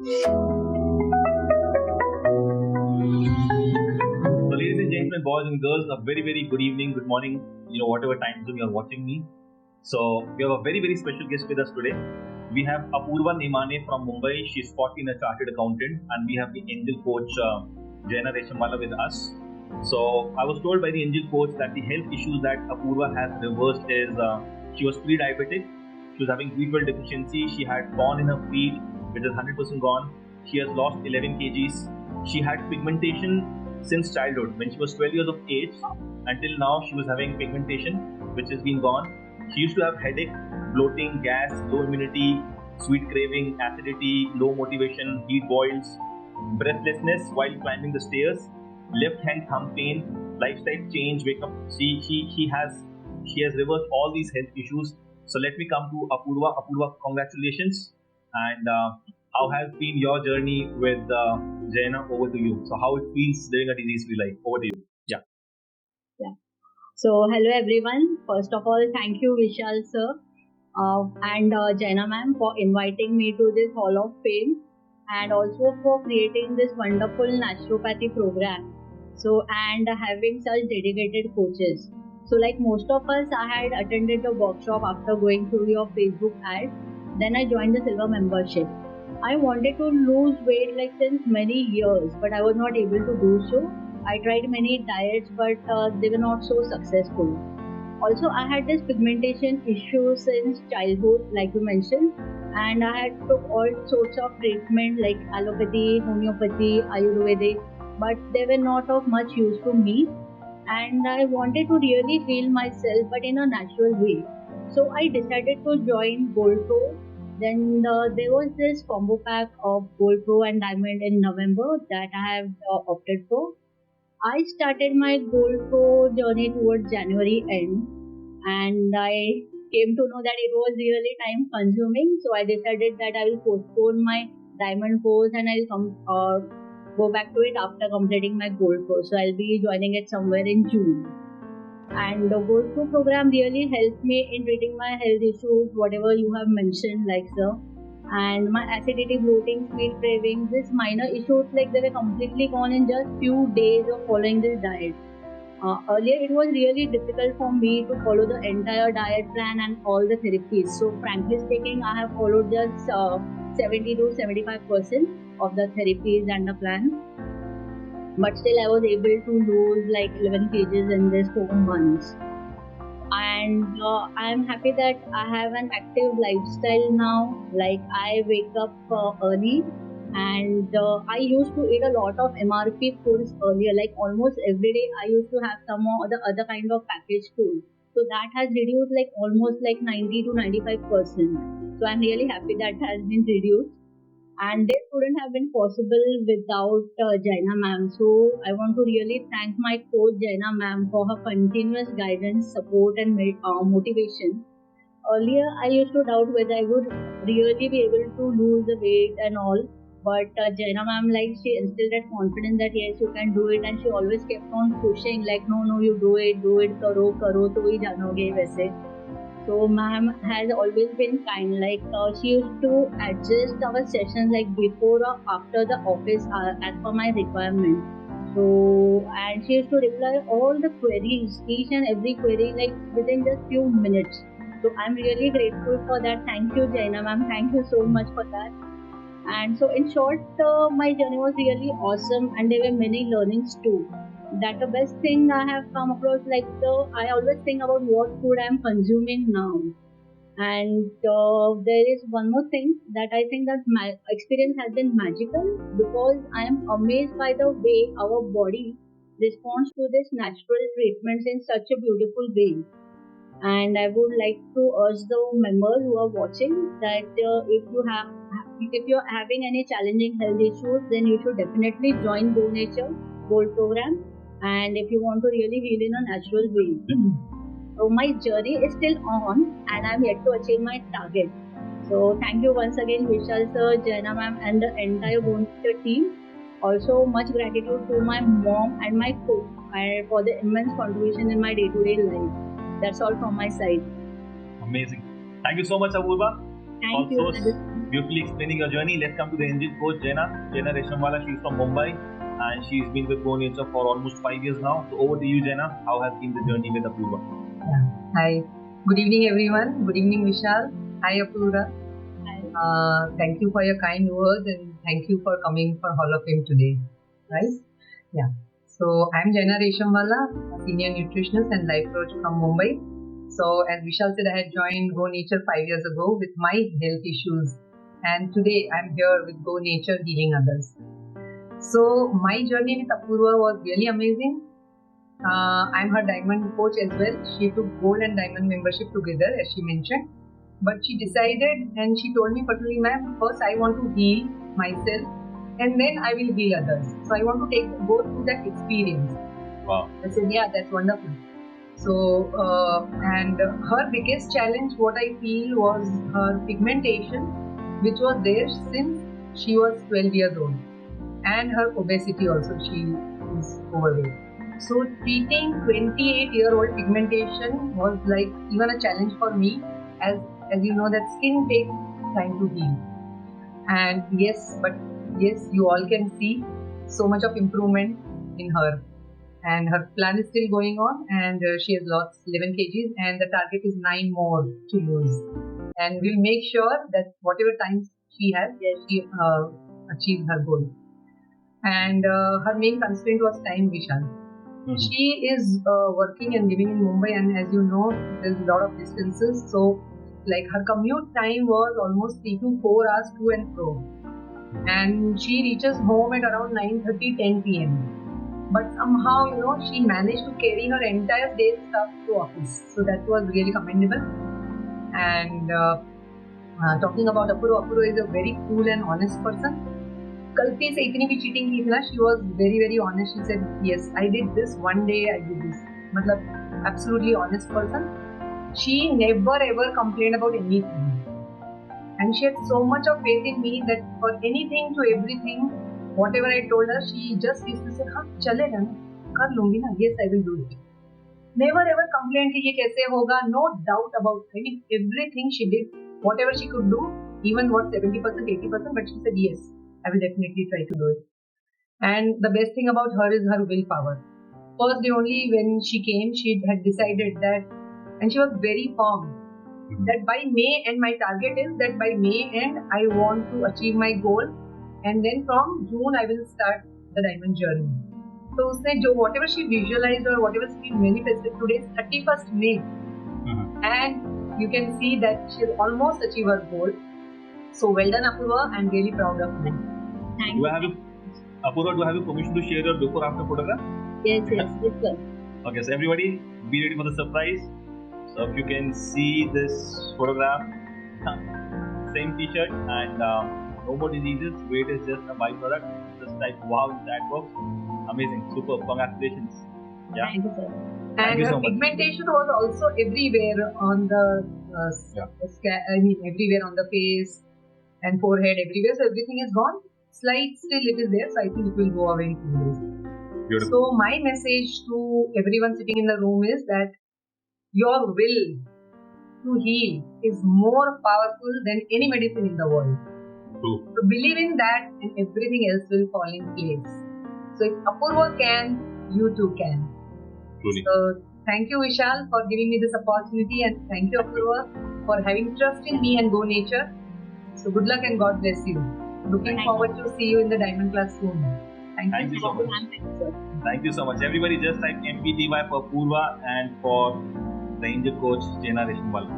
So, ladies and gentlemen, boys and girls, a very, very good evening, good morning, whatever time zone you're watching me. So, we have a very, very special guest with us today. We have Apoorva Nemane from Mumbai. She's 40 and a chartered accountant, and we have the angel coach Jenna with us. So, I was told by the angel coach that the health issues that Apurwa has reversed is she was pre-diabetic, she was having B12 deficiency, she had corn in her feet, which is 100% gone. She has lost 11 kgs. She had pigmentation since childhood. When she was 12 years of age, until now, she was having pigmentation, which has been gone. She used to have headache, bloating, gas, low immunity, sweet craving, acidity, low motivation, heat boils, breathlessness while climbing the stairs, left hand thumb pain, lifestyle change, wake up. She has reversed all these health issues. So let me come to Apurva. Apurva, congratulations. And how has been your journey with Jenna? Over to you. So how it feels living a disease-free life? Over to you. Yeah. So hello everyone. First of all, thank you Vishal sir and Jenna ma'am for inviting me to this Hall of Fame and also for creating this wonderful naturopathy program. So and having such dedicated coaches. So like most of us, I had attended the workshop after going through your Facebook ad. Then I joined the silver membership. I wanted to lose weight like since many years, but I was not able to do so. I tried many diets, but they were not so successful. Also, I had this pigmentation issue since childhood, like you mentioned, and I had took all sorts of treatment like allopathy, homeopathy, Ayurvedic, but they were not of much use to me. And I wanted to really heal myself, but in a natural way. So I decided to join Gold Pro. Then there was this combo pack of Gold Pro and Diamond in November that I have opted for. I started my Gold Pro journey towards January end, and I came to know that it was really time consuming. So I decided that I will postpone my Diamond course and I'll go back to it after completing my Gold Pro. So I'll be joining it somewhere in June. And the Gold Pro program really helped me in treating my health issues, whatever you have mentioned, like sir. And my acidity, bloating, sweet cravings, these minor issues, like they were completely gone in just few days of following this diet. Earlier, it was really difficult for me to follow the entire diet plan and all the therapies. So, frankly speaking, I have followed just 70 to 75% of the therapies and the plan. But still, I was able to lose like 11 kgs in this 4 months. And I'm happy that I have an active lifestyle now. Like I wake up early, and I used to eat a lot of MRP foods earlier. Like almost every day, I used to have some or the other kind of packaged food. So that has reduced like almost like 90 to 95%. So I'm really happy that has been reduced. And this wouldn't have been possible without Jaina ma'am. So I want to really thank my coach Jaina ma'am for her continuous guidance, support, and motivation. Earlier, I used to doubt whether I would really be able to lose the weight and all. But Jaina ma'am, like she instilled that confidence that yes, you can do it, and she always kept on pushing, like no, you do it, karo, to hi janoge वैसे. So ma'am has always been kind. Like she used to adjust our sessions like before or after the office as per my requirement. So and she used to reply all the queries, each and every query like within just few minutes. So I'm really grateful for that. Thank you, Jaina ma'am. Thank you so much for that. And so in short, my journey was really awesome, and there were many learnings too. That the best thing I have come across, like I always think about what food I am consuming now. And there is one more thing that I think that my experience has been magical because I am amazed by the way our body responds to this natural treatments in such a beautiful way. And I would like to urge the members who are watching that if you're having any challenging health issues, then you should definitely join Go Nature Gold program. And if you want to really heal in a natural way. So my journey is still on and I'm yet to achieve my target. So thank you once again Vishal sir, Jenna ma'am and the entire Go Nature team. Also much gratitude to my mom and my coach for the immense contribution in my day-to-day life. That's all from my side. Amazing. Thank you so much, Apurva. Thank you. beautifully explaining your journey. Let's come to the angel coach, Jenna. Jenna Reshamwala, she's from Mumbai and she's been with Go Nature for almost 5 years now. So over to you, Jenna. How has been the journey with Apurva? Yeah. Hi. Good evening, everyone. Good evening, Vishal. Hi, Apurva. Hi. Thank you for your kind words and thank you for coming for Hall of Fame today. Right? Yeah. So I'm Jenna Reshamwala, senior nutritionist and life coach from Mumbai. So as Vishal said, I had joined Go Nature 5 years ago with my health issues, and today I'm here with Go Nature healing others. So my journey with Apurva was really amazing. I'm her diamond coach as well. She took gold and diamond membership together, as she mentioned. But she decided and she told me personally, ma'am, first I want to heal myself and then I will heal others. So I want to go through that experience. Wow. I said, yeah, that's wonderful. So, and her biggest challenge, what I feel, was her pigmentation, which was there since she was 12 years old. And her obesity also, she is overweight. So treating 28-year-old pigmentation was like even a challenge for me, as you know that skin takes time to heal. And yes, you all can see so much of improvement in her. And her plan is still going on, and she has lost 11 kgs and the target is 9 more to lose. And we'll make sure that whatever time she has, she achieves her goal. And her main constraint was time, Vishal. Mm-hmm. She is working and living in Mumbai, and as you know, there's a lot of distances. So, like her commute time was almost 3 to 4 hours to and fro. And she reaches home at around 9:30, 10 p.m. But somehow, she managed to carry her entire day's stuff to office. So that was really commendable. And talking about Apurva is a very cool and honest person. गलती से इतनी भी cheating की थी ना, she was very very honest. She said, yes, I did this one day, I did this. मतलब absolutely honest person. She never ever complained about anything, and she had so much of faith in me that for anything to everything, whatever I told her, she just used to say, हाँ चलेगा ना, कर लूँगी ना, yes I will do it. Never ever complained कि ये कैसे होगा. No doubt about it. I mean, everything she did, whatever she could do, even what 70%, 80%, but she said yes, I will definitely try to do it. And the best thing about her is her willpower. First day only when she came, she had decided that, and she was very firm, that by May, and my target is that by May end, I want to achieve my goal, and then from June, I will start the diamond journey. So usne jo whatever she visualized or whatever she manifested, today is 31st May. And you can see that she has almost achieved her goal. So well done, Apurva. I'm really proud of you. Thank you. Apurva, do I have your permission to share your before after photograph? Yes, sir. Okay, so everybody, be ready for the surprise. So if you can see this photograph, same t-shirt and no more diseases, weight is just a byproduct. Just like, wow, that works. Amazing, super, congratulations. Yeah. Thank you, sir. And her pigmentation was also everywhere on the everywhere on the face and forehead, everywhere. So everything is gone. Slight still it is there, so I think it will go away in 2 days. Beautiful. So my message to everyone sitting in the room is that your will to heal is more powerful than any medicine in the world. True. So believe in that and everything else will fall in place. So if Apurva can, you too can. Truly. So thank you, Vishal, for giving me this opportunity, and thank you, Apurva, for having trust in me and Go Nature. So good luck and God bless you. Looking forward to see you in the diamond class soon. Thank you so much. Thank you so much. Everybody just type MPTY for Apurva and for the angel coach Jenna Reshamwala.